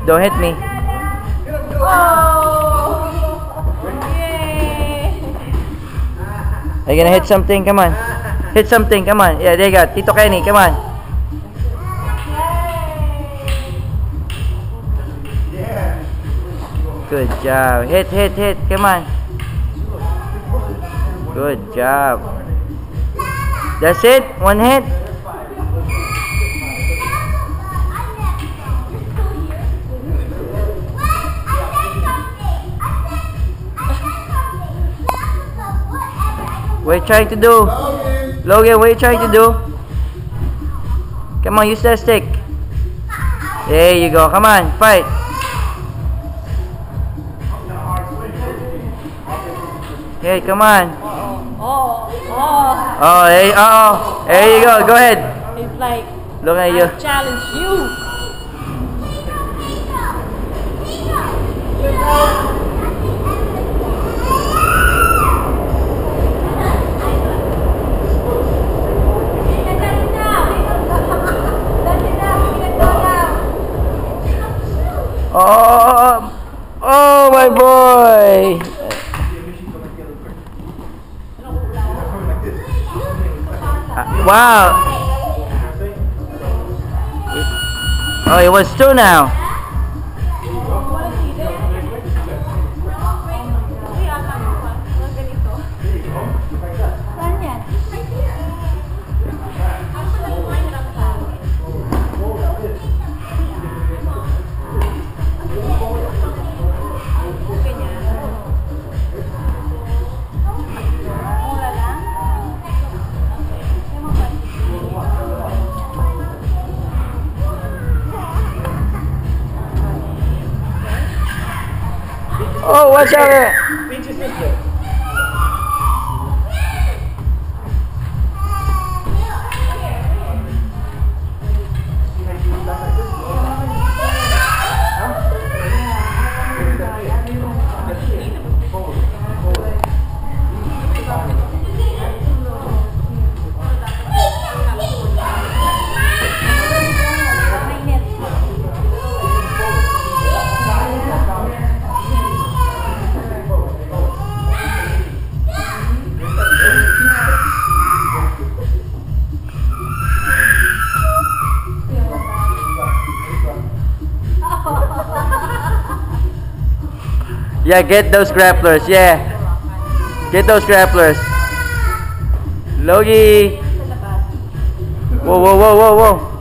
Don't hit me. Oh! Yay! Are you gonna hit something? Come on. Hit something. Come on. Yeah, there you go. Tito Kenny, come on. Good job. Hit. Come on. Good job. That's it? One hit? What are you trying to do? Logan, what are you trying to do? Come on, use that stick. There you go. Come on, fight. Hey, come on. Oh, hey, there you go. Go ahead. It's like, Look at you. I challenge you. Oh, my boy. Wow. Oh, it was 2 now. Oh, watch out there. Pinch your sister. Yeah, get those grapplers. Yeah. Get those grapplers. Logie. Whoa.